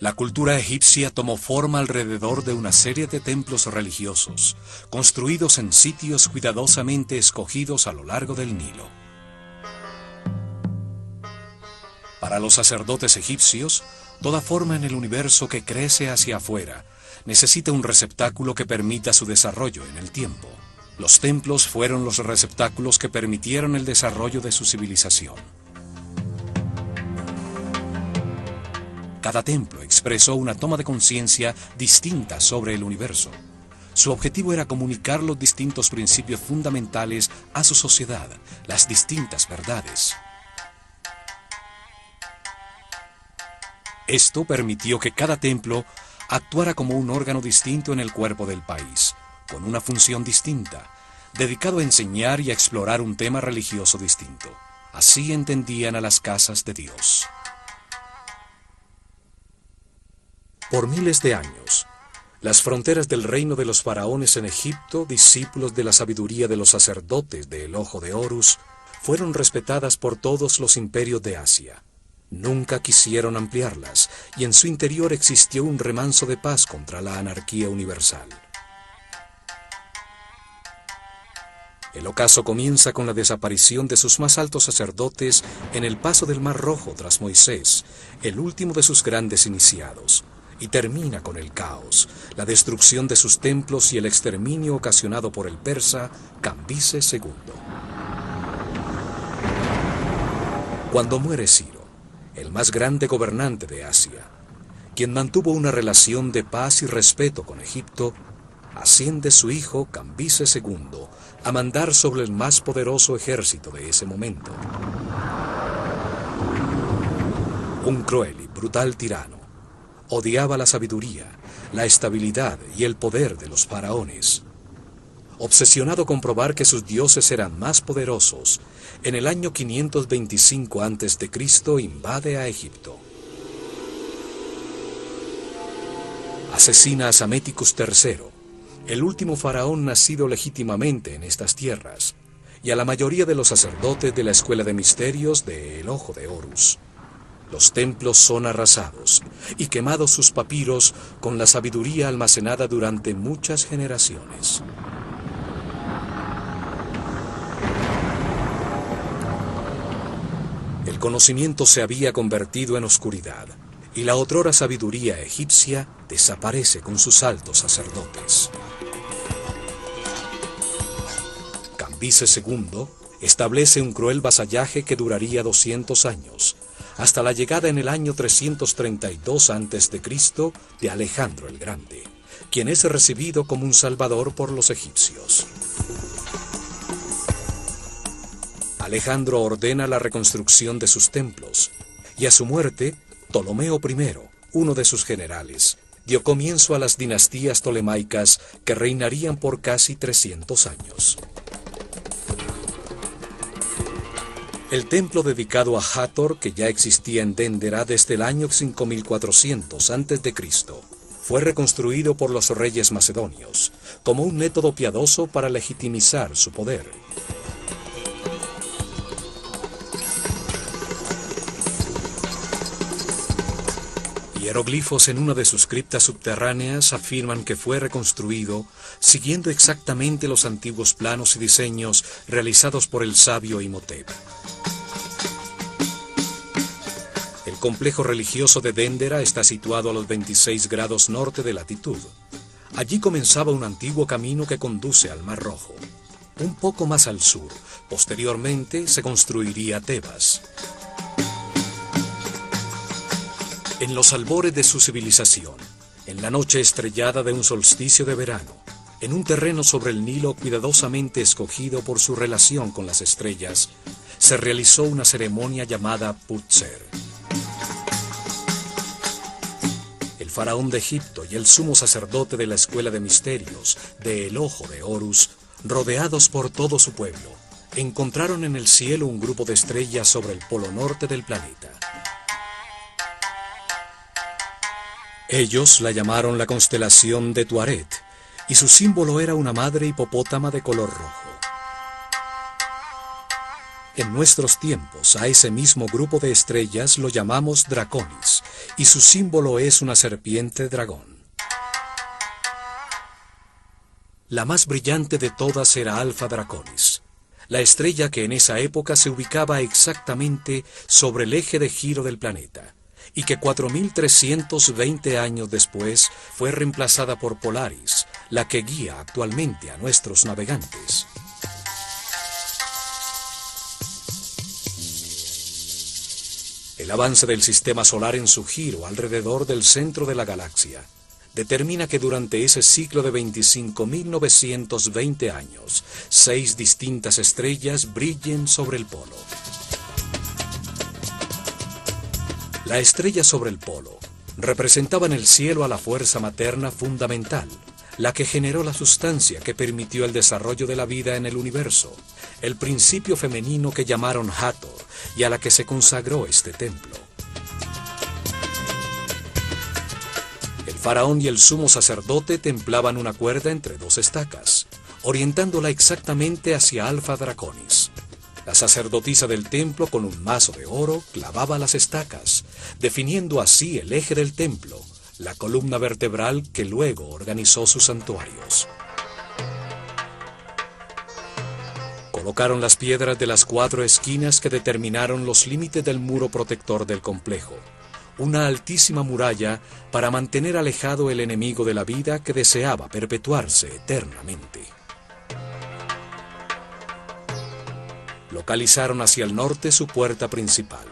La cultura egipcia tomó forma alrededor de una serie de templos religiosos, construidos en sitios cuidadosamente escogidos a lo largo del Nilo. Para los sacerdotes egipcios, toda forma en el universo que crece hacia afuera necesita un receptáculo que permita su desarrollo en el tiempo. Los templos fueron los receptáculos que permitieron el desarrollo de su civilización. Cada templo expresó una toma de conciencia distinta sobre el universo. Su objetivo era comunicar los distintos principios fundamentales a su sociedad, las distintas verdades. Esto permitió que cada templo actuara como un órgano distinto en el cuerpo del país, con una función distinta, dedicado a enseñar y a explorar un tema religioso distinto. Así entendían a las casas de Dios. Por miles de años, las fronteras del reino de los faraones en Egipto, discípulos de la sabiduría de los sacerdotes del Ojo de Horus, fueron respetadas por todos los imperios de Asia. Nunca quisieron ampliarlas, y en su interior existió un remanso de paz contra la anarquía universal. El ocaso comienza con la desaparición de sus más altos sacerdotes en el paso del Mar Rojo tras Moisés, el último de sus grandes iniciados, y termina con el caos, la destrucción de sus templos y el exterminio ocasionado por el persa Cambises II. Cuando muere Ciro, el más grande gobernante de Asia, quien mantuvo una relación de paz y respeto con Egipto, asciende su hijo Cambises II a mandar sobre el más poderoso ejército de ese momento. Un cruel y brutal tirano, odiaba la sabiduría, la estabilidad y el poder de los faraones. Obsesionado con probar que sus dioses eran más poderosos, en el año 525 a.C. invade a Egipto. Asesina a Psaméticus III, el último faraón nacido legítimamente en estas tierras, y a la mayoría de los sacerdotes de la Escuela de Misterios de El Ojo de Horus. Los templos son arrasados y quemados sus papiros con la sabiduría almacenada durante muchas generaciones. El conocimiento se había convertido en oscuridad y la otrora sabiduría egipcia desaparece con sus altos sacerdotes. Cambises II establece un cruel vasallaje que duraría 200 años, hasta la llegada en el año 332 a.C. de Alejandro el Grande, quien es recibido como un salvador por los egipcios. Alejandro ordena la reconstrucción de sus templos, y a su muerte, Ptolomeo I, uno de sus generales, dio comienzo a las dinastías tolemaicas que reinarían por casi 300 años. El templo dedicado a Hathor, que ya existía en Déndera desde el año 5400 a.C., fue reconstruido por los reyes macedonios, como un método piadoso para legitimizar su poder. Hieroglifos en una de sus criptas subterráneas afirman que fue reconstruido siguiendo exactamente los antiguos planos y diseños realizados por el sabio Imhotep. El complejo religioso de Déndera está situado a los 26 grados norte de latitud. Allí comenzaba un antiguo camino que conduce al Mar Rojo. Un poco más al sur, posteriormente se construiría Tebas. En los albores de su civilización, en la noche estrellada de un solsticio de verano, en un terreno sobre el Nilo cuidadosamente escogido por su relación con las estrellas, se realizó una ceremonia llamada Putzer. El faraón de Egipto y el sumo sacerdote de la Escuela de Misterios de El Ojo de Horus, rodeados por todo su pueblo, encontraron en el cielo un grupo de estrellas sobre el polo norte del planeta. Ellos la llamaron la constelación de Tuaret, y su símbolo era una madre hipopótama de color rojo. En nuestros tiempos, a ese mismo grupo de estrellas lo llamamos Draconis, y su símbolo es una serpiente dragón. La más brillante de todas era Alfa Draconis, la estrella que en esa época se ubicaba exactamente sobre el eje de giro del planeta, y que 4.320 años después fue reemplazada por Polaris, la que guía actualmente a nuestros navegantes. El avance del sistema solar en su giro alrededor del centro de la galaxia determina que durante ese ciclo de 25.920 años, 6 distintas estrellas brillen sobre el polo. La estrella sobre el polo representaba en el cielo a la fuerza materna fundamental, la que generó la sustancia que permitió el desarrollo de la vida en el universo, el principio femenino que llamaron Hathor y a la que se consagró este templo. El faraón y el sumo sacerdote templaban una cuerda entre 2 estacas, orientándola exactamente hacia Alfa Draconis. La sacerdotisa del templo con un mazo de oro clavaba las estacas, definiendo así el eje del templo, la columna vertebral que luego organizó sus santuarios. Colocaron las piedras de las 4 esquinas que determinaron los límites del muro protector del complejo, una altísima muralla para mantener alejado el enemigo de la vida que deseaba perpetuarse eternamente. Localizaron hacia el norte su puerta principal,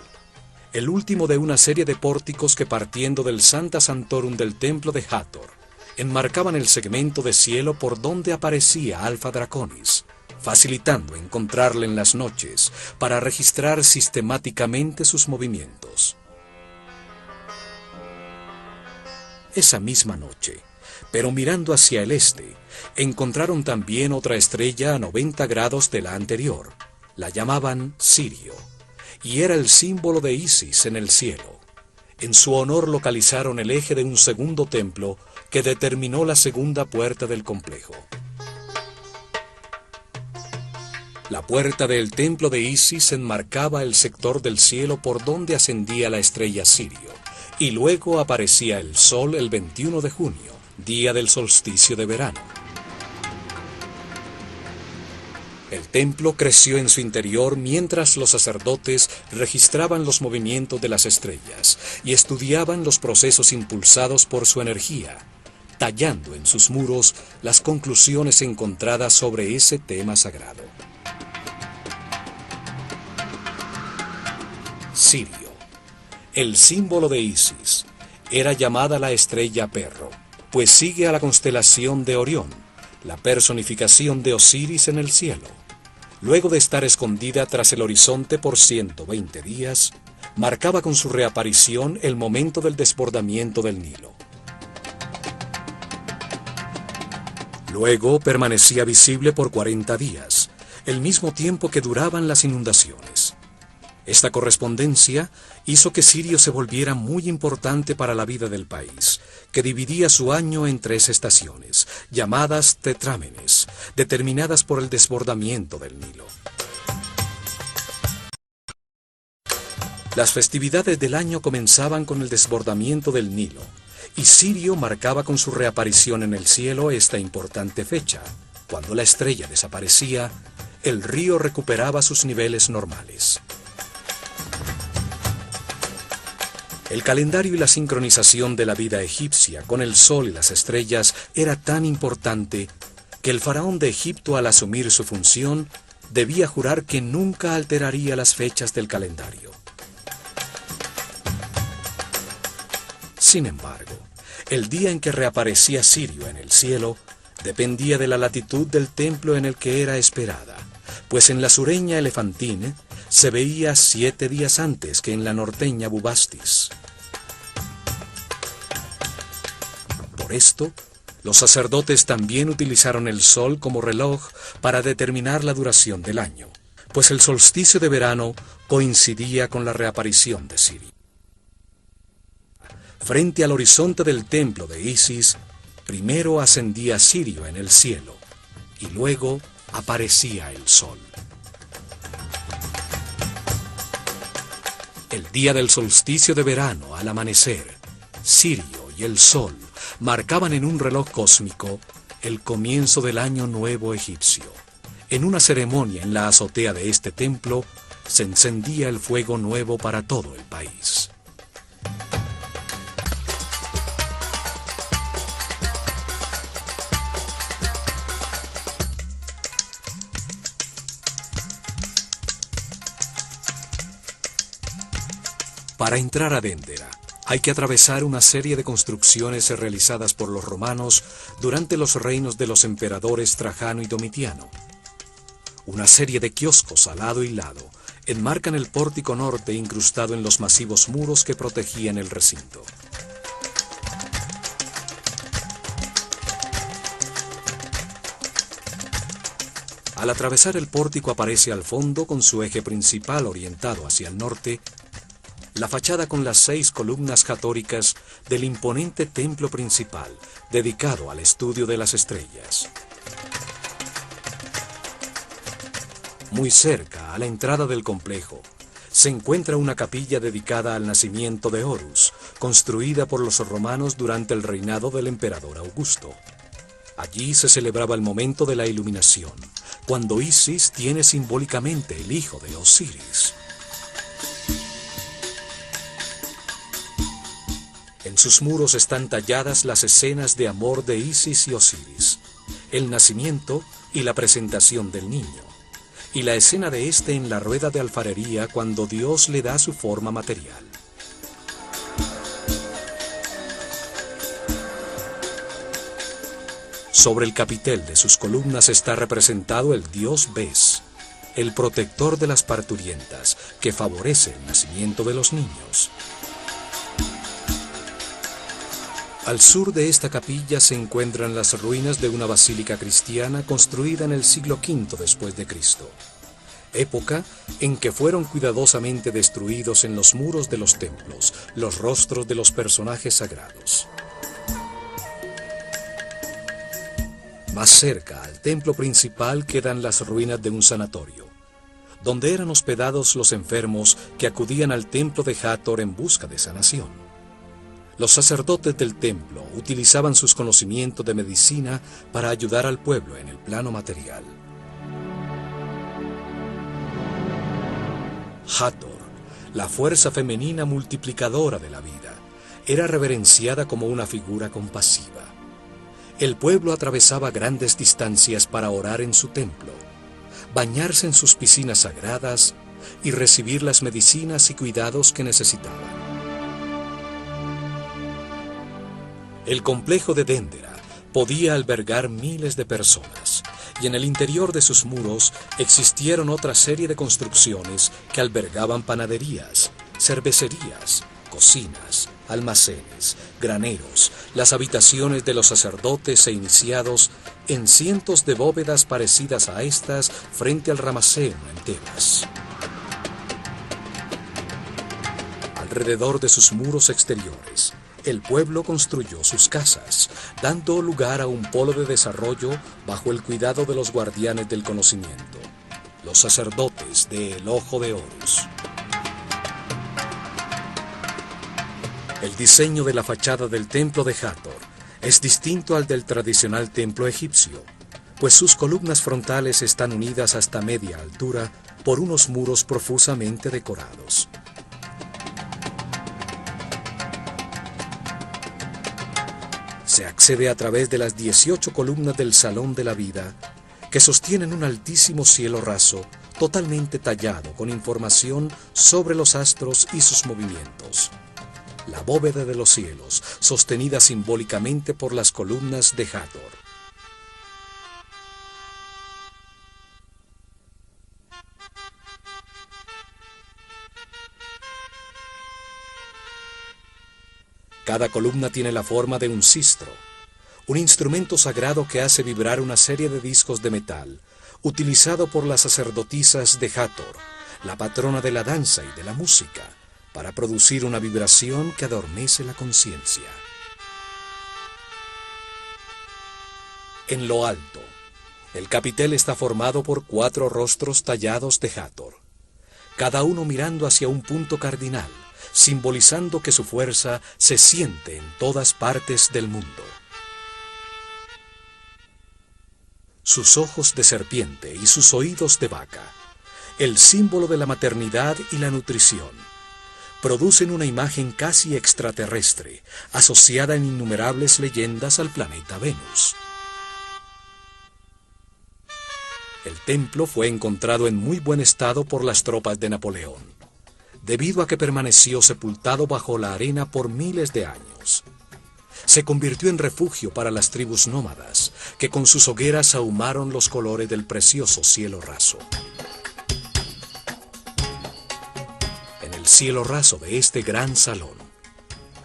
el último de una serie de pórticos que, partiendo del Sancta Sanctorum del templo de Hathor, enmarcaban el segmento de cielo por donde aparecía Alfa Draconis, facilitando encontrarle en las noches para registrar sistemáticamente sus movimientos. Esa misma noche, pero mirando hacia el este, encontraron también otra estrella a 90 grados de la anterior. La llamaban Sirio, y era el símbolo de Isis en el cielo. En su honor localizaron el eje de un segundo templo que determinó la segunda puerta del complejo. La puerta del templo de Isis enmarcaba el sector del cielo por donde ascendía la estrella Sirio, y luego aparecía el sol el 21 de junio, día del solsticio de verano. El templo creció en su interior mientras los sacerdotes registraban los movimientos de las estrellas y estudiaban los procesos impulsados por su energía, tallando en sus muros las conclusiones encontradas sobre ese tema sagrado. Sirio, el símbolo de Isis, era llamada la estrella perro, pues sigue a la constelación de Orión, la personificación de Osiris en el cielo. Luego de estar escondida tras el horizonte por 120 días, marcaba con su reaparición el momento del desbordamiento del Nilo. Luego permanecía visible por 40 días, el mismo tiempo que duraban las inundaciones. Esta correspondencia hizo que Sirio se volviera muy importante para la vida del país, que dividía su año en 3 estaciones, llamadas tetrámenes, determinadas por el desbordamiento del Nilo. Las festividades del año comenzaban con el desbordamiento del Nilo, y Sirio marcaba con su reaparición en el cielo esta importante fecha. Cuando la estrella desaparecía, el río recuperaba sus niveles normales. El calendario y la sincronización de la vida egipcia con el sol y las estrellas era tan importante que el faraón de Egipto, al asumir su función, debía jurar que nunca alteraría las fechas del calendario. Sin embargo, el día en que reaparecía Sirio en el cielo dependía de la latitud del templo en el que era esperada, pues en la sureña Elefantine se veía 7 días antes que en la norteña Bubastis. Por esto, los sacerdotes también utilizaron el sol como reloj para determinar la duración del año, pues el solsticio de verano coincidía con la reaparición de Sirio. Frente al horizonte del templo de Isis, primero ascendía Sirio en el cielo, y luego aparecía el sol. El día del solsticio de verano, al amanecer, Sirio y el Sol marcaban en un reloj cósmico el comienzo del año nuevo egipcio. En una ceremonia en la azotea de este templo, se encendía el fuego nuevo para todo el país. Para entrar a Déndera, hay que atravesar una serie de construcciones realizadas por los romanos durante los reinos de los emperadores Trajano y Domitiano. Una serie de kioscos al lado y lado enmarcan el pórtico norte incrustado en los masivos muros que protegían el recinto. Al atravesar el pórtico aparece al fondo, con su eje principal orientado hacia el norte, la fachada con las 6 columnas jatóricas del imponente templo principal, dedicado al estudio de las estrellas. Muy cerca, a la entrada del complejo, se encuentra una capilla dedicada al nacimiento de Horus, construida por los romanos durante el reinado del emperador Augusto. Allí se celebraba el momento de la iluminación, cuando Isis tiene simbólicamente el hijo de Osiris. En sus muros están talladas las escenas de amor de Isis y Osiris, el nacimiento y la presentación del niño, y la escena de este en la rueda de alfarería cuando Dios le da su forma material. Sobre el capitel de sus columnas está representado el dios Bes, el protector de las parturientas, que favorece el nacimiento de los niños. Al sur de esta capilla se encuentran las ruinas de una basílica cristiana construida en el siglo V después de Cristo, época en que fueron cuidadosamente destruidos en los muros de los templos los rostros de los personajes sagrados. Más cerca al templo principal quedan las ruinas de un sanatorio, donde eran hospedados los enfermos que acudían al templo de Hathor en busca de sanación. Los sacerdotes del templo utilizaban sus conocimientos de medicina para ayudar al pueblo en el plano material. Hathor, la fuerza femenina multiplicadora de la vida, era reverenciada como una figura compasiva. El pueblo atravesaba grandes distancias para orar en su templo, bañarse en sus piscinas sagradas y recibir las medicinas y cuidados que necesitaban. El complejo de Déndera podía albergar miles de personas, y en el interior de sus muros existieron otra serie de construcciones que albergaban panaderías, cervecerías, cocinas, almacenes, graneros, las habitaciones de los sacerdotes e iniciados en cientos de bóvedas parecidas a estas frente al Rameseno en Tebas. Alrededor de sus muros exteriores, el pueblo construyó sus casas, dando lugar a un polo de desarrollo bajo el cuidado de los guardianes del conocimiento, los sacerdotes del Ojo de Horus. El diseño de la fachada del templo de Hathor es distinto al del tradicional templo egipcio, pues sus columnas frontales están unidas hasta media altura por unos muros profusamente decorados. Se accede a través de las 18 columnas del Salón de la Vida, que sostienen un altísimo cielo raso, totalmente tallado con información sobre los astros y sus movimientos. La bóveda de los cielos, sostenida simbólicamente por las columnas de Hathor. Cada columna tiene la forma de un sistro, un instrumento sagrado que hace vibrar una serie de discos de metal, utilizado por las sacerdotisas de Hathor, la patrona de la danza y de la música, para producir una vibración que adormece la conciencia. En lo alto, el capitel está formado por 4 rostros tallados de Hathor. cada uno mirando hacia un punto cardinal, simbolizando que su fuerza se siente en todas partes del mundo. Sus ojos de serpiente y sus oídos de vaca, el símbolo de la maternidad y la nutrición, producen una imagen casi extraterrestre, asociada en innumerables leyendas al planeta Venus. El templo fue encontrado en muy buen estado por las tropas de Napoleón, debido a que permaneció sepultado bajo la arena por miles de años. Se convirtió en refugio para las tribus nómadas, que con sus hogueras ahumaron los colores del precioso cielo raso. En el cielo raso de este gran salón,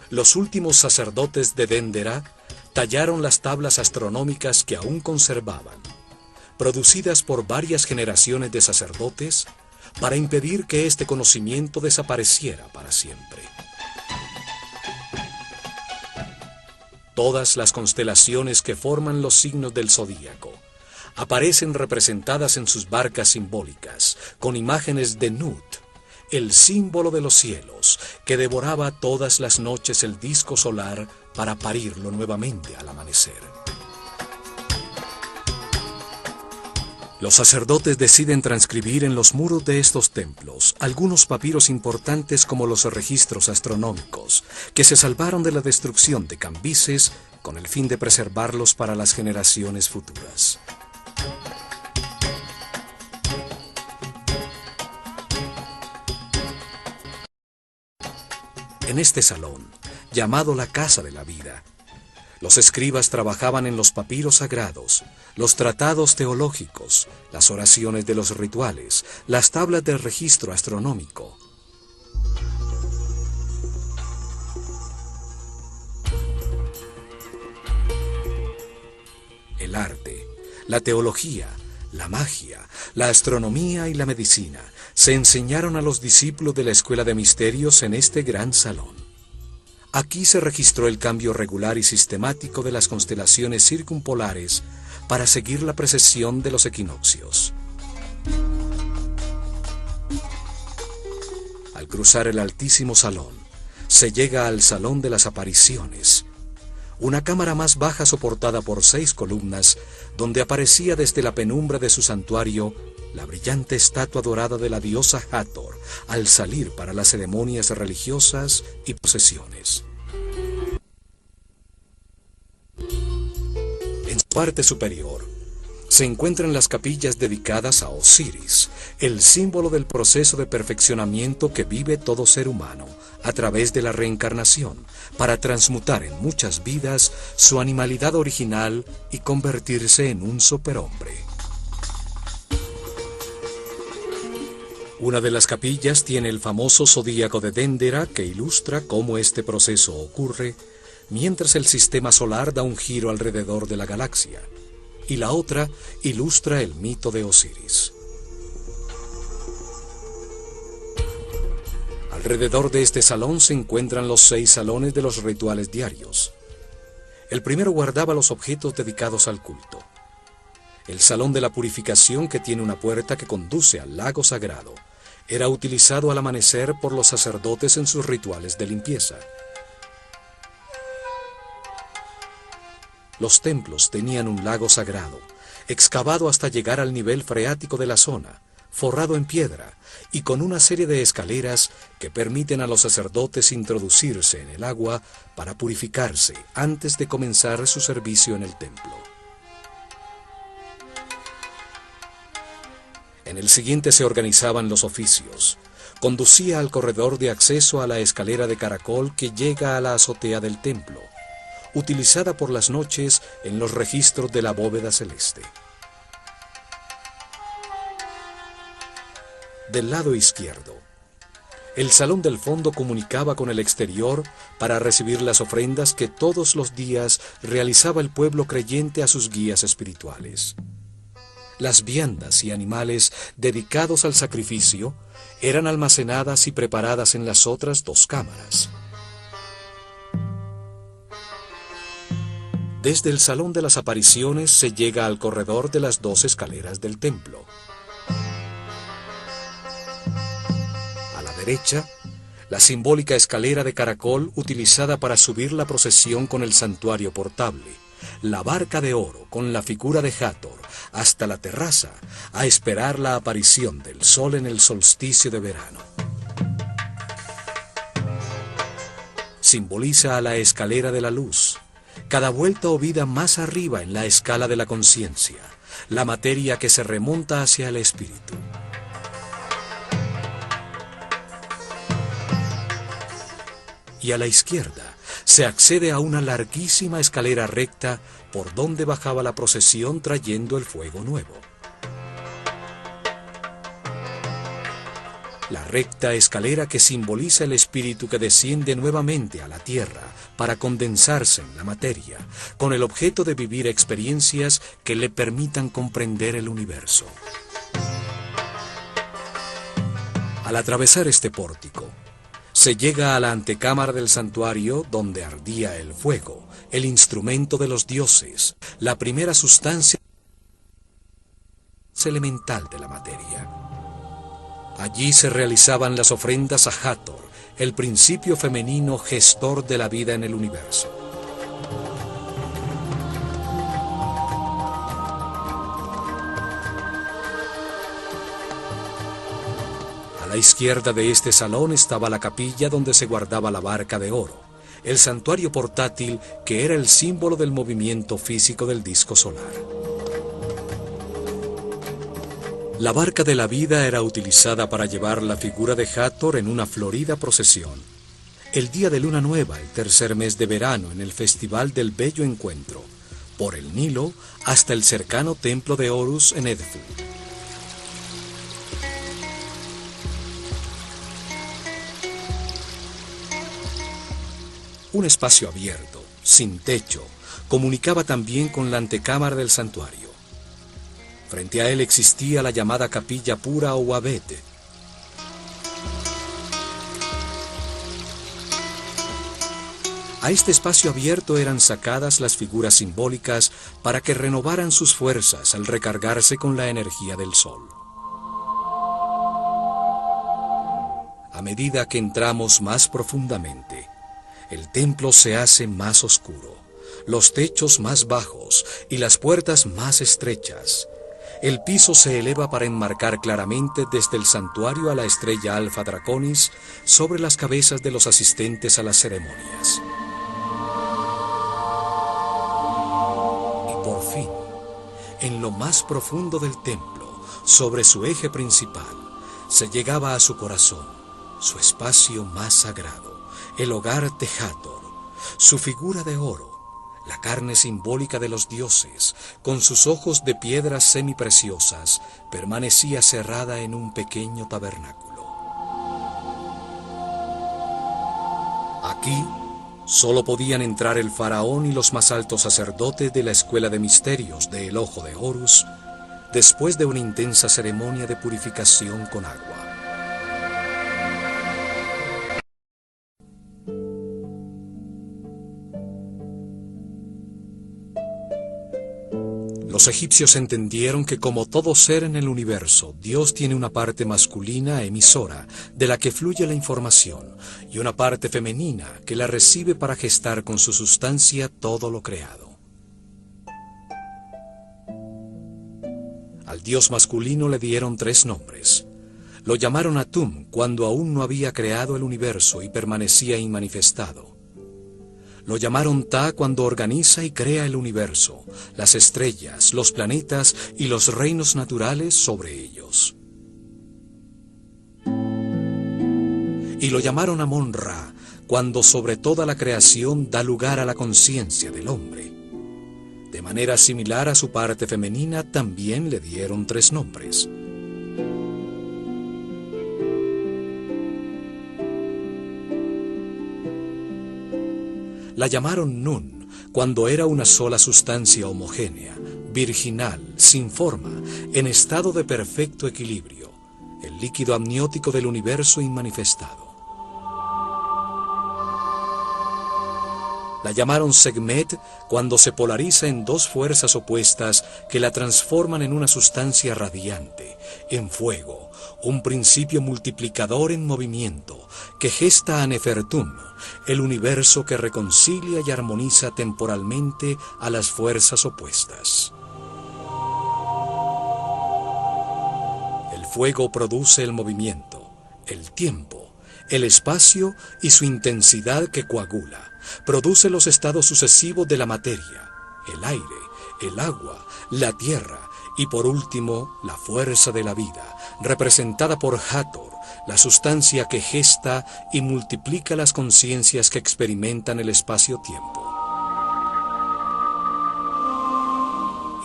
los últimos sacerdotes de Dendera tallaron las tablas astronómicas que aún conservaban, producidas por varias generaciones de sacerdotes, para impedir que este conocimiento desapareciera para siempre. Todas las constelaciones que forman los signos del zodíaco aparecen representadas en sus barcas simbólicas, con imágenes de Nut, el símbolo de los cielos, que devoraba todas las noches el disco solar para parirlo nuevamente al amanecer. Los sacerdotes deciden transcribir en los muros de estos templos algunos papiros importantes como los registros astronómicos, que se salvaron de la destrucción de Cambises con el fin de preservarlos para las generaciones futuras. En este salón, llamado la Casa de la Vida, los escribas trabajaban en los papiros sagrados, los tratados teológicos, las oraciones de los rituales, las tablas del registro astronómico. El arte, la teología, la magia, la astronomía y la medicina se enseñaron a los discípulos de la Escuela de Misterios en este gran salón. Aquí se registró el cambio regular y sistemático de las constelaciones circumpolares para seguir la precesión de los equinoccios. Al cruzar el altísimo salón, se llega al Salón de las Apariciones, una cámara más baja soportada por 6 columnas, donde aparecía desde la penumbra de su santuario la brillante estatua dorada de la diosa Hathor al salir para las ceremonias religiosas y procesiones. En su parte superior se encuentran las capillas dedicadas a Osiris, el símbolo del proceso de perfeccionamiento que vive todo ser humano a través de la reencarnación, para transmutar en muchas vidas su animalidad original y convertirse en un superhombre. Una de las capillas tiene el famoso zodíaco de Dendera, que ilustra cómo este proceso ocurre mientras el sistema solar da un giro alrededor de la galaxia, y la otra ilustra el mito de Osiris. Alrededor de este salón se encuentran los 6 salones de los rituales diarios. El primero guardaba los objetos dedicados al culto. El salón de la purificación, que tiene una puerta que conduce al lago sagrado, era utilizado al amanecer por los sacerdotes en sus rituales de limpieza. Los templos tenían un lago sagrado, excavado hasta llegar al nivel freático de la zona, forrado en piedra y con una serie de escaleras que permiten a los sacerdotes introducirse en el agua para purificarse antes de comenzar su servicio en el templo. En el siguiente se organizaban los oficios. Conducía al corredor de acceso a la escalera de caracol que llega a la azotea del templo, utilizada por las noches en los registros de la bóveda celeste. Del lado izquierdo, el salón del fondo comunicaba con el exterior para recibir las ofrendas que todos los días realizaba el pueblo creyente a sus guías espirituales. Las viandas y animales dedicados al sacrificio eran almacenadas y preparadas en las otras 2 cámaras. Desde el Salón de las Apariciones se llega al corredor de las 2 escaleras del templo. derecha, la simbólica escalera de caracol utilizada para subir la procesión con el santuario portable, la barca de oro con la figura de Hathor hasta la terraza a esperar la aparición del sol en el solsticio de verano. Simboliza a la escalera de la luz, cada vuelta o vida más arriba en la escala de la conciencia, la materia que se remonta hacia el espíritu. Y a la izquierda se accede a una larguísima escalera recta por donde bajaba la procesión trayendo el fuego nuevo. La recta escalera que simboliza el espíritu que desciende nuevamente a la tierra para condensarse en la materia, con el objeto de vivir experiencias que le permitan comprender el universo. Al atravesar este pórtico, se llega a la antecámara del santuario donde ardía el fuego, el instrumento de los dioses, la primera sustancia elemental de la materia. Allí se realizaban las ofrendas a Hathor, el principio femenino gestor de la vida en el universo. A la izquierda de este salón estaba la capilla donde se guardaba la barca de oro, el santuario portátil que era el símbolo del movimiento físico del disco solar. La barca de la vida era utilizada para llevar la figura de Hathor en una florida procesión. El día de luna nueva, el tercer mes de verano, en el Festival del Bello Encuentro, por el Nilo hasta el cercano templo de Horus en Edfu. Un espacio abierto, sin techo, comunicaba también con la antecámara del santuario. Frente a él existía la llamada capilla pura o abete. A este espacio abierto eran sacadas las figuras simbólicas para que renovaran sus fuerzas al recargarse con la energía del sol. A medida que entramos más profundamente, el templo se hace más oscuro, los techos más bajos y las puertas más estrechas. El piso se eleva para enmarcar claramente desde el santuario a la estrella Alfa Draconis sobre las cabezas de los asistentes a las ceremonias. Y por fin, en lo más profundo del templo, sobre su eje principal, se llegaba a su corazón, su espacio más sagrado, el hogar de Hathor, su figura de oro, la carne simbólica de los dioses, con sus ojos de piedras semipreciosas, permanecía cerrada en un pequeño tabernáculo. Aquí solo podían entrar el faraón y los más altos sacerdotes de la escuela de misterios del Ojo de Horus, después de una intensa ceremonia de purificación con agua. Los egipcios entendieron que como todo ser en el universo, Dios tiene una parte masculina emisora, de la que fluye la información, y una parte femenina que la recibe para gestar con su sustancia todo lo creado. Al Dios masculino le dieron 3 nombres. Lo llamaron Atum cuando aún no había creado el universo y permanecía inmanifestado. Lo llamaron Ta cuando organiza y crea el universo, las estrellas, los planetas y los reinos naturales sobre ellos. Y lo llamaron Amon-Ra cuando sobre toda la creación da lugar a la conciencia del hombre. De manera similar a su parte femenina también le dieron 3 nombres. La llamaron Nun, cuando era una sola sustancia homogénea, virginal, sin forma, en estado de perfecto equilibrio, el líquido amniótico del universo inmanifestado. La llamaron Sekhmet cuando se polariza en 2 fuerzas opuestas que la transforman en una sustancia radiante, en fuego, un principio multiplicador en movimiento que gesta a Nefertum, el universo que reconcilia y armoniza temporalmente a las fuerzas opuestas. El fuego produce el movimiento, el tiempo, el espacio y su intensidad que coagula, produce los estados sucesivos de la materia, el aire, el agua, la tierra y por último la fuerza de la vida, representada por Hathor, la sustancia que gesta y multiplica las conciencias que experimentan el espacio-tiempo.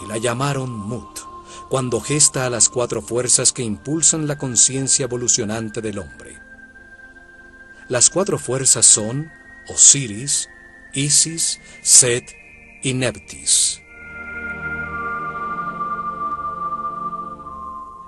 Y la llamaron Mut, cuando gesta a las 4 fuerzas que impulsan la conciencia evolucionante del hombre. Las 4 fuerzas son Osiris, Isis, Set y Nephthys.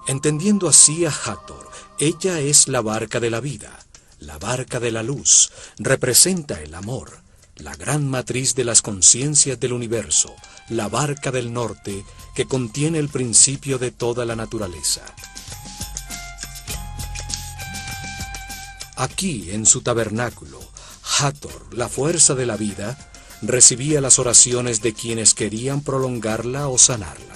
Entendiendo así a Hathor, ella es la barca de la vida, la barca de la luz, representa el amor, la gran matriz de las conciencias del universo, la barca del norte que contiene el principio de toda la naturaleza. Aquí, en su tabernáculo, Hathor, la fuerza de la vida, recibía las oraciones de quienes querían prolongarla o sanarla.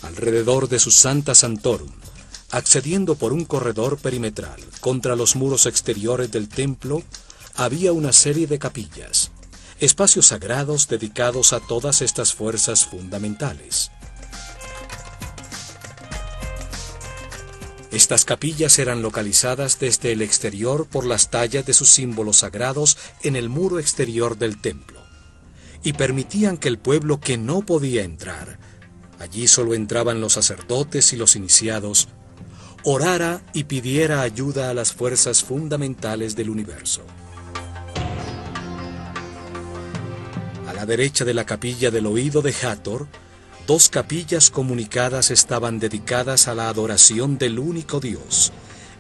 Alrededor de su Santa Santorum, accediendo por un corredor perimetral contra los muros exteriores del templo, había una serie de capillas, espacios sagrados dedicados a todas estas fuerzas fundamentales. Estas capillas eran localizadas desde el exterior por las tallas de sus símbolos sagrados en el muro exterior del templo, y permitían que el pueblo que no podía entrar, allí solo entraban los sacerdotes y los iniciados, orara y pidiera ayuda a las fuerzas fundamentales del universo. A la derecha de la capilla del oído de Hathor, 2 capillas comunicadas estaban dedicadas a la adoración del único Dios,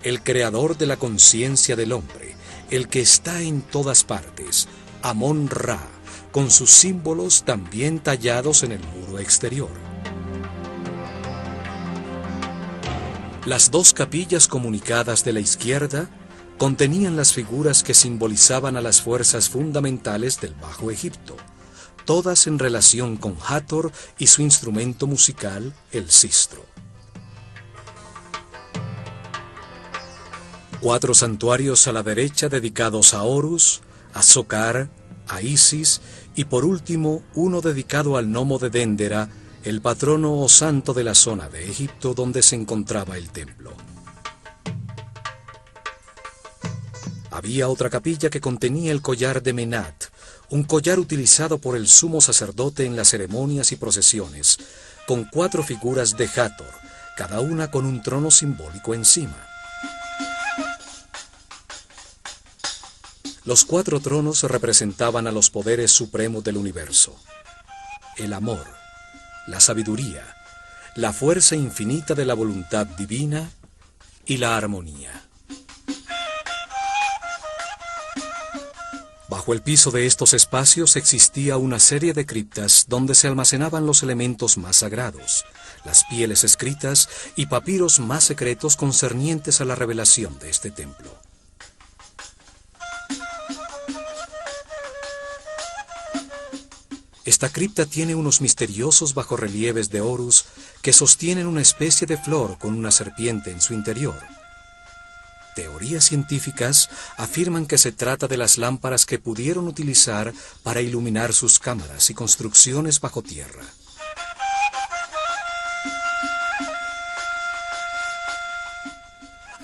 el creador de la conciencia del hombre, el que está en todas partes, Amón-Ra, con sus símbolos también tallados en el muro exterior. Las 2 capillas comunicadas de la izquierda contenían las figuras que simbolizaban a las fuerzas fundamentales del Bajo Egipto, todas en relación con Hathor y su instrumento musical, el sistro. 4 santuarios a la derecha dedicados a Horus, a Sokar, a Isis y por último uno dedicado al gnomo de Déndera, el patrono o santo de la zona de Egipto donde se encontraba el templo. Había otra capilla que contenía el collar de Menat, un collar utilizado por el sumo sacerdote en las ceremonias y procesiones, con 4 figuras de Hathor, cada una con un trono simbólico encima. Los 4 tronos representaban a los poderes supremos del universo: el amor, la sabiduría, la fuerza infinita de la voluntad divina y la armonía. Bajo el piso de estos espacios existía una serie de criptas donde se almacenaban los elementos más sagrados, las pieles escritas y papiros más secretos concernientes a la revelación de este templo. Esta cripta tiene unos misteriosos bajorrelieves de Horus que sostienen una especie de flor con una serpiente en su interior. Teorías científicas afirman que se trata de las lámparas que pudieron utilizar para iluminar sus cámaras y construcciones bajo tierra.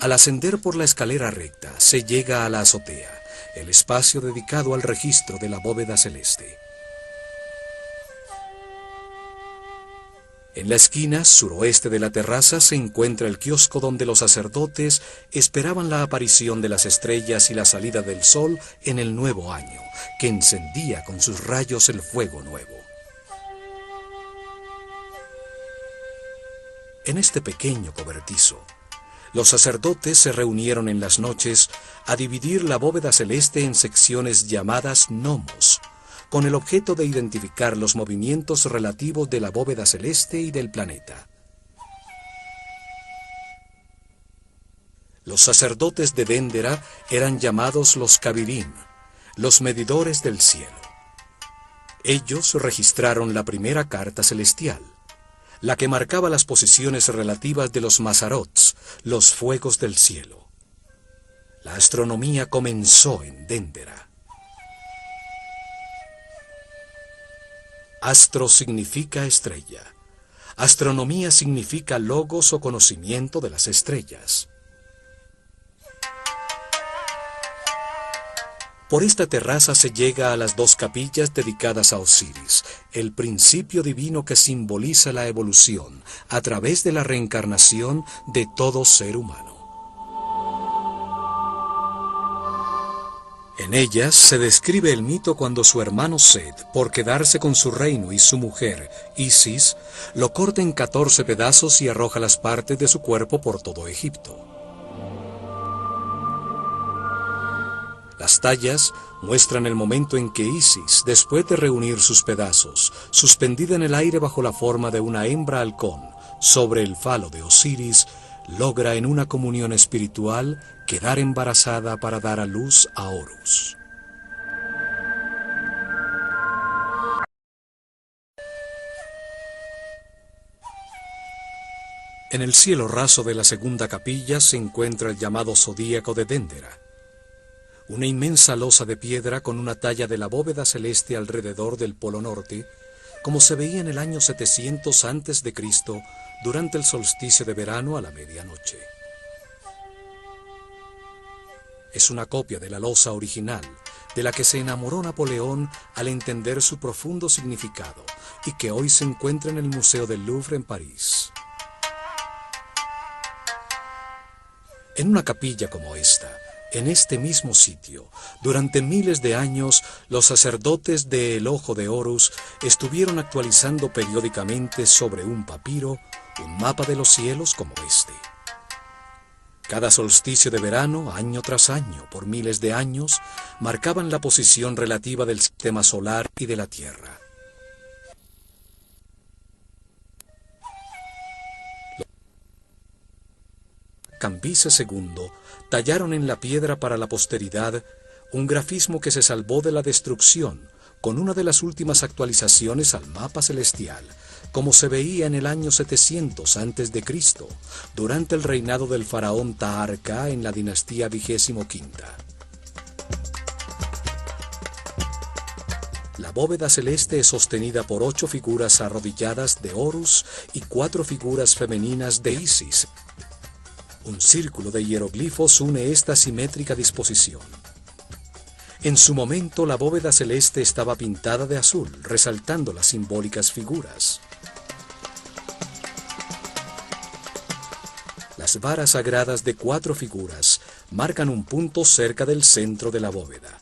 Al ascender por la escalera recta, se llega a la azotea, el espacio dedicado al registro de la bóveda celeste. En la esquina suroeste de la terraza se encuentra el kiosco donde los sacerdotes esperaban la aparición de las estrellas y la salida del sol en el nuevo año, que encendía con sus rayos el fuego nuevo. En este pequeño cobertizo, los sacerdotes se reunieron en las noches a dividir la bóveda celeste en secciones llamadas gnomos, con el objeto de identificar los movimientos relativos de la bóveda celeste y del planeta. Los sacerdotes de Déndera eran llamados los Kabirim, los medidores del cielo. Ellos registraron la primera carta celestial, la que marcaba las posiciones relativas de los Mazarots, los fuegos del cielo. La astronomía comenzó en Déndera. Astro significa estrella. Astronomía significa logos o conocimiento de las estrellas. Por esta terraza se llega a las dos capillas dedicadas a Osiris, el principio divino que simboliza la evolución a través de la reencarnación de todo ser humano. En ellas se describe el mito cuando su hermano Set, por quedarse con su reino y su mujer, Isis, lo corta en 14 pedazos y arroja las partes de su cuerpo por todo Egipto. Las tallas muestran el momento en que Isis, después de reunir sus pedazos, suspendida en el aire bajo la forma de una hembra halcón, sobre el falo de Osiris, logra en una comunión espiritual quedar embarazada para dar a luz a Horus. En el cielo raso de la segunda capilla se encuentra el llamado zodíaco de Déndera, una inmensa losa de piedra con una talla de la bóveda celeste alrededor del polo norte, como se veía en el año 700 a.C. durante el solsticio de verano a la medianoche. Es una copia de la losa original, de la que se enamoró Napoleón al entender su profundo significado y que hoy se encuentra en el Museo del Louvre en París. En una capilla como esta, en este mismo sitio, durante miles de años, los sacerdotes de El Ojo de Horus estuvieron actualizando periódicamente sobre un papiro un mapa de los cielos como este. Cada solsticio de verano, año tras año, por miles de años, marcaban la posición relativa del sistema solar y de la Tierra. Cambises II tallaron en la piedra para la posteridad un grafismo que se salvó de la destrucción con una de las últimas actualizaciones al mapa celestial, como se veía en el año 700 a.C., durante el reinado del faraón Taharqa en la dinastía 25ª. La bóveda celeste es sostenida por 8 figuras arrodilladas de Horus y 4 figuras femeninas de Isis. Un círculo de hieroglifos une esta simétrica disposición. En su momento la bóveda celeste estaba pintada de azul, resaltando las simbólicas figuras. Las varas sagradas de 4 figuras marcan un punto cerca del centro de la bóveda.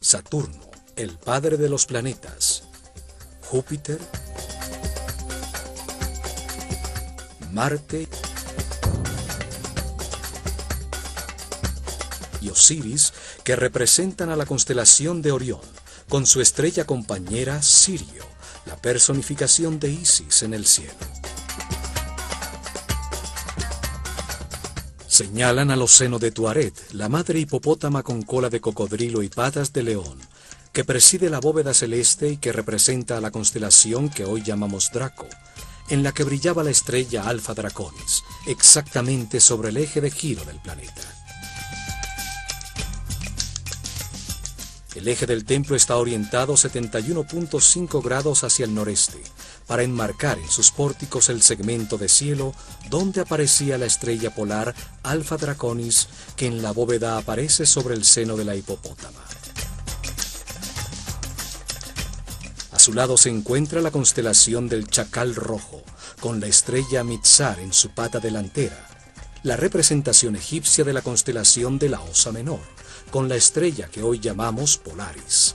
Saturno, el padre de los planetas. Júpiter, Marte y Osiris, que representan a la constelación de Orión, con su estrella compañera Sirio, la personificación de Isis en el cielo. Señalan al océano de Tuaret, la madre hipopótama con cola de cocodrilo y patas de león, que preside la bóveda celeste y que representa a la constelación que hoy llamamos Draco, en la que brillaba la estrella Alfa Draconis, exactamente sobre el eje de giro del planeta. El eje del templo está orientado 71.5 grados hacia el noreste, para enmarcar en sus pórticos el segmento de cielo donde aparecía la estrella polar Alfa Draconis, que en la bóveda aparece sobre el seno de la hipopótama. A su lado se encuentra la constelación del Chacal Rojo, con la estrella Mitzar en su pata delantera, la representación egipcia de la constelación de la Osa Menor, con la estrella que hoy llamamos Polaris.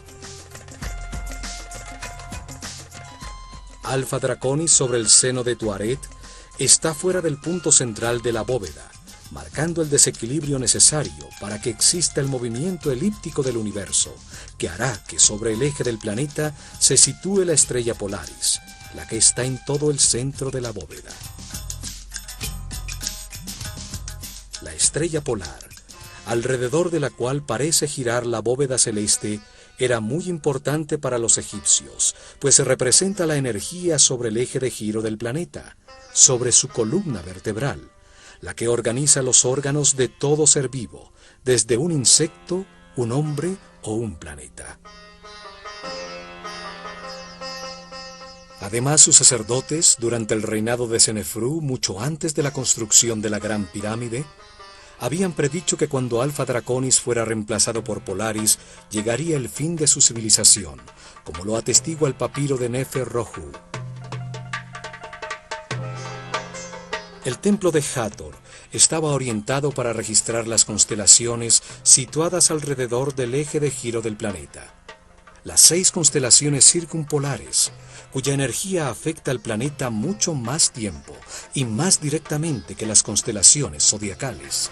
Alfa Draconis sobre el seno de Tuaret está fuera del punto central de la bóveda, marcando el desequilibrio necesario para que exista el movimiento elíptico del universo, que hará que sobre el eje del planeta se sitúe la estrella Polaris, la que está en todo el centro de la bóveda. La estrella polar, alrededor de la cual parece girar la bóveda celeste, era muy importante para los egipcios, pues representa la energía sobre el eje de giro del planeta, sobre su columna vertebral, la que organiza los órganos de todo ser vivo, desde un insecto, un hombre o un planeta. Además, sus sacerdotes, durante el reinado de Senefrú, mucho antes de la construcción de la Gran Pirámide, habían predicho que cuando Alfa Draconis fuera reemplazado por Polaris, llegaría el fin de su civilización, como lo atestigua el papiro de Nefer-Rohu. El templo de Hathor estaba orientado para registrar las constelaciones situadas alrededor del eje de giro del planeta. Las 6 constelaciones circumpolares, cuya energía afecta al planeta mucho más tiempo y más directamente que las constelaciones zodiacales.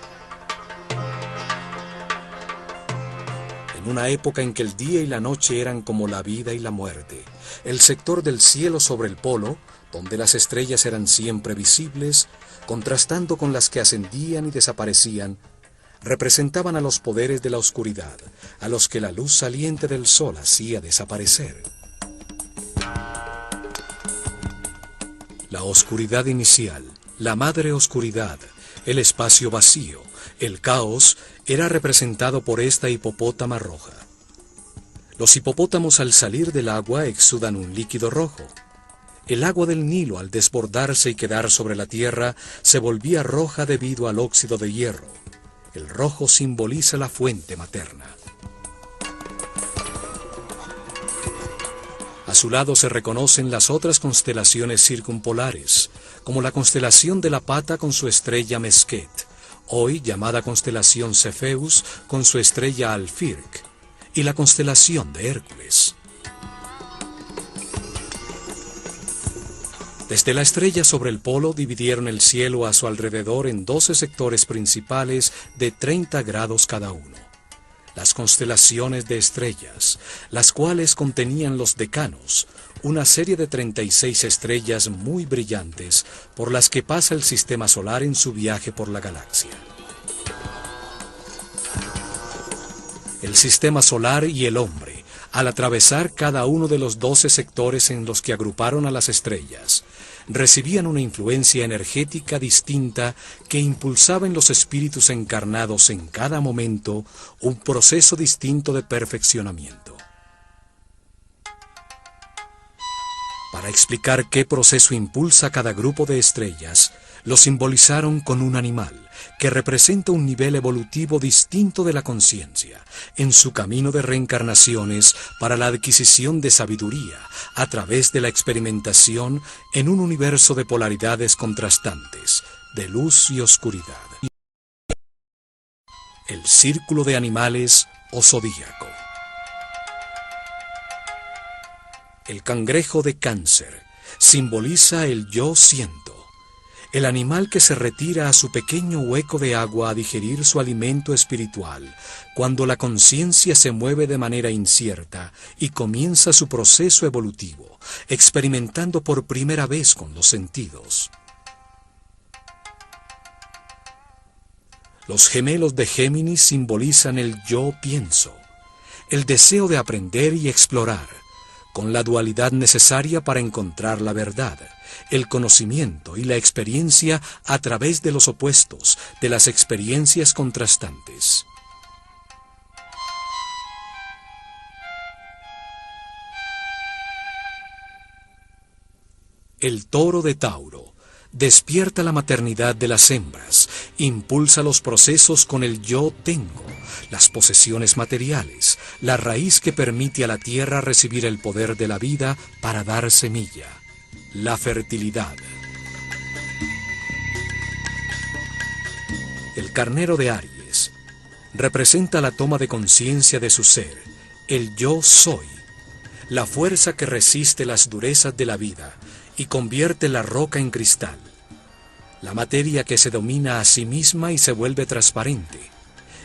En una época en que el día y la noche eran como la vida y la muerte, el sector del cielo sobre el polo, donde las estrellas eran siempre visibles, contrastando con las que ascendían y desaparecían, representaban a los poderes de la oscuridad, a los que la luz saliente del sol hacía desaparecer. La oscuridad inicial, la madre oscuridad, el espacio vacío, el caos, era representado por esta hipopótama roja. Los hipopótamos al salir del agua exudan un líquido rojo. El agua del Nilo, al desbordarse y quedar sobre la tierra, se volvía roja debido al óxido de hierro. El rojo simboliza la fuente materna. A su lado se reconocen las otras constelaciones circumpolares, como la constelación de la Pata con su estrella Mesquet, hoy llamada constelación Cefeus con su estrella Alfirc, y la constelación de Hércules. Desde la estrella sobre el polo dividieron el cielo a su alrededor en 12 sectores principales de 30 grados cada uno. Las constelaciones de estrellas, las cuales contenían los decanos, una serie de 36 estrellas muy brillantes por las que pasa el sistema solar en su viaje por la galaxia. El sistema solar y el hombre, al atravesar cada uno de los 12 sectores en los que agruparon a las estrellas, recibían una influencia energética distinta que impulsaba en los espíritus encarnados en cada momento un proceso distinto de perfeccionamiento. Para explicar qué proceso impulsa cada grupo de estrellas, lo simbolizaron con un animal que representa un nivel evolutivo distinto de la conciencia en su camino de reencarnaciones para la adquisición de sabiduría a través de la experimentación en un universo de polaridades contrastantes, de luz y oscuridad. El círculo de animales o zodíaco. El cangrejo de Cáncer simboliza el yo siento, el animal que se retira a su pequeño hueco de agua a digerir su alimento espiritual, cuando la conciencia se mueve de manera incierta y comienza su proceso evolutivo, experimentando por primera vez con los sentidos. Los gemelos de Géminis simbolizan el yo pienso, el deseo de aprender y explorar, con la dualidad necesaria para encontrar la verdad, el conocimiento y la experiencia a través de los opuestos, de las experiencias contrastantes. El toro de Tauro despierta la maternidad de las hembras, impulsa los procesos con el yo tengo, las posesiones materiales, la raíz que permite a la tierra recibir el poder de la vida para dar semilla, la fertilidad. El carnero de Aries representa la toma de conciencia de su ser, el yo soy, la fuerza que resiste las durezas de la vida y convierte la roca en cristal. La materia que se domina a sí misma y se vuelve transparente.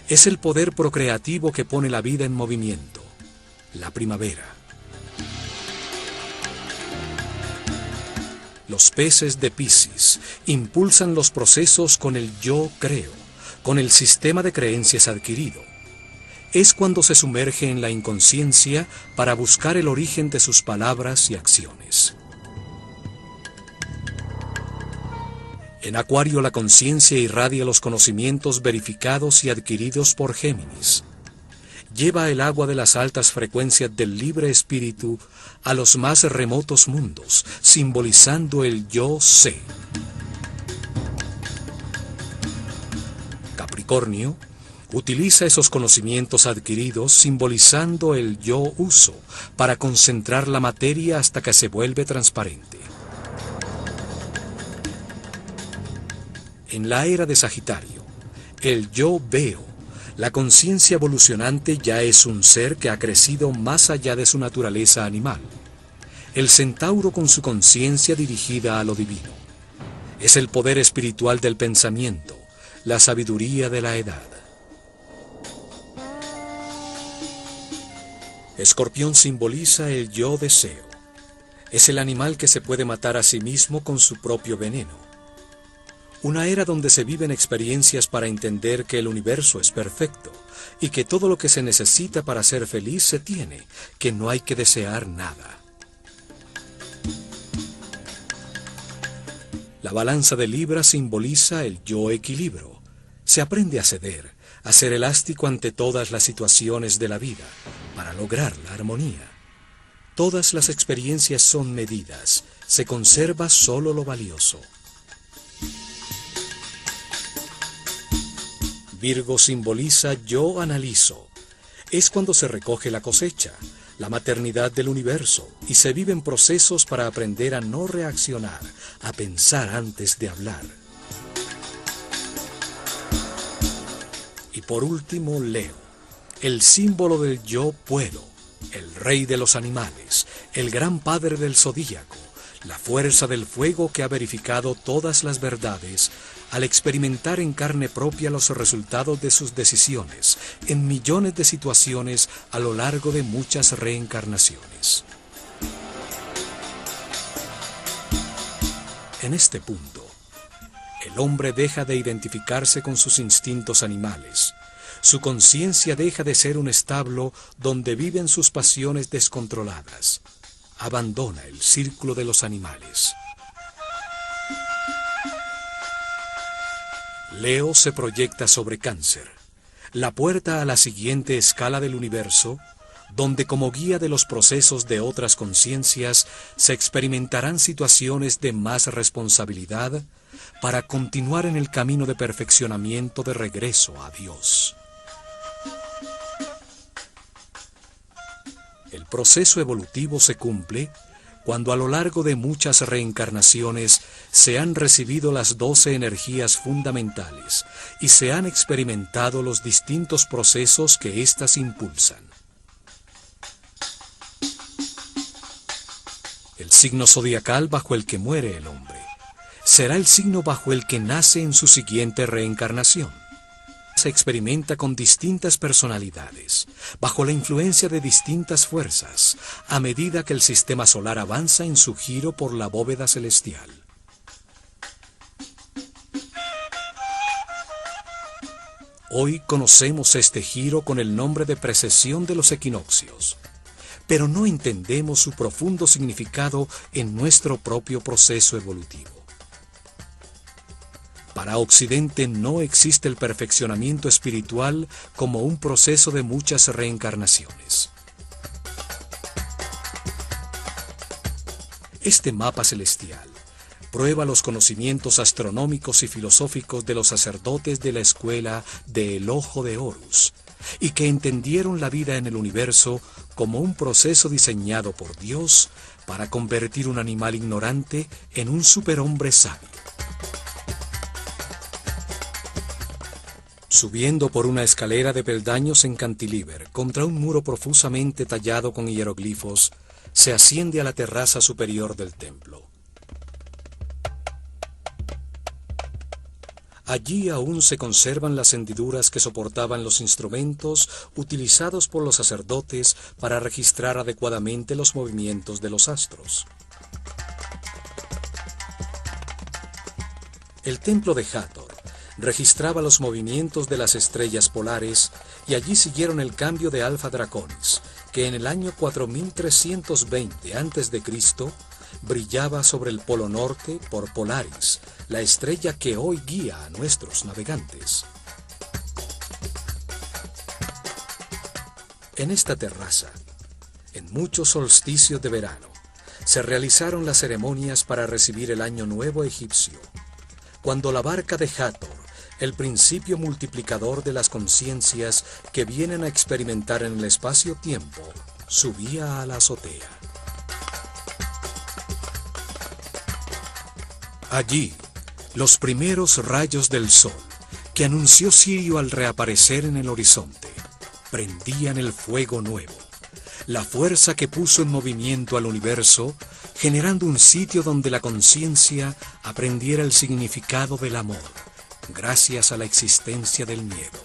Es el poder procreativo que pone la vida en movimiento. La primavera. Los peces de Piscis impulsan los procesos con el yo creo, con el sistema de creencias adquirido. Es cuando se sumerge en la inconsciencia para buscar el origen de sus palabras y acciones. En Acuario la conciencia irradia los conocimientos verificados y adquiridos por Géminis. Lleva el agua de las altas frecuencias del libre espíritu a los más remotos mundos, simbolizando el yo sé. Capricornio utiliza esos conocimientos adquiridos simbolizando el yo uso para concentrar la materia hasta que se vuelve transparente. En la era de Sagitario, el yo veo, la conciencia evolucionante ya es un ser que ha crecido más allá de su naturaleza animal. El centauro con su conciencia dirigida a lo divino. Es el poder espiritual del pensamiento, la sabiduría de la edad. Escorpión simboliza el yo deseo. Es el animal que se puede matar a sí mismo con su propio veneno. Una era donde se viven experiencias para entender que el universo es perfecto y que todo lo que se necesita para ser feliz se tiene, que no hay que desear nada. La balanza de Libra simboliza el yo equilibrio. Se aprende a ceder, a ser elástico ante todas las situaciones de la vida, para lograr la armonía. Todas las experiencias son medidas, se conserva solo lo valioso. Virgo simboliza yo analizo. Es cuando se recoge la cosecha, la maternidad del universo, y se viven procesos para aprender a no reaccionar, a pensar antes de hablar. Y por último, Leo, el símbolo del yo puedo, el rey de los animales, el gran padre del zodíaco, la fuerza del fuego que ha verificado todas las verdades al experimentar en carne propia los resultados de sus decisiones en millones de situaciones a lo largo de muchas reencarnaciones. En este punto, el hombre deja de identificarse con sus instintos animales. Su conciencia deja de ser un establo donde viven sus pasiones descontroladas. Abandona el círculo de los animales. Leo se proyecta sobre Cáncer, la puerta a la siguiente escala del universo, donde como guía de los procesos de otras conciencias se experimentarán situaciones de más responsabilidad para continuar en el camino de perfeccionamiento de regreso a Dios. El proceso evolutivo se cumple cuando a lo largo de muchas reencarnaciones se han recibido las 12 energías fundamentales y se han experimentado los distintos procesos que éstas impulsan. El signo zodiacal bajo el que muere el hombre será el signo bajo el que nace en su siguiente reencarnación. Se experimenta con distintas personalidades, bajo la influencia de distintas fuerzas, a medida que el sistema solar avanza en su giro por la bóveda celestial. Hoy conocemos este giro con el nombre de precesión de los equinoccios, pero no entendemos su profundo significado en nuestro propio proceso evolutivo. Para Occidente no existe el perfeccionamiento espiritual como un proceso de muchas reencarnaciones. Este mapa celestial prueba los conocimientos astronómicos y filosóficos de los sacerdotes de la escuela del Ojo de Horus, y que entendieron la vida en el universo como un proceso diseñado por Dios para convertir un animal ignorante en un superhombre sabio. Subiendo por una escalera de peldaños en cantilever contra un muro profusamente tallado con hieroglifos, se asciende a la terraza superior del templo. Allí aún se conservan las hendiduras que soportaban los instrumentos utilizados por los sacerdotes para registrar adecuadamente los movimientos de los astros. El templo de Hathor registraba los movimientos de las estrellas polares y allí siguieron el cambio de Alfa Draconis, que en el año 4320 a.C. brillaba sobre el polo norte por Polaris, la estrella que hoy guía a nuestros navegantes. En esta terraza, en muchos solsticios de verano, se realizaron las ceremonias para recibir el Año Nuevo egipcio, cuando la barca de Hathor, el principio multiplicador de las conciencias que vienen a experimentar en el espacio-tiempo, subía a la azotea. Allí, los primeros rayos del sol, que anunció Sirio al reaparecer en el horizonte, prendían el fuego nuevo, la fuerza que puso en movimiento al universo, generando un sitio donde la conciencia aprendiera el significado del amor, gracias a la existencia del miedo.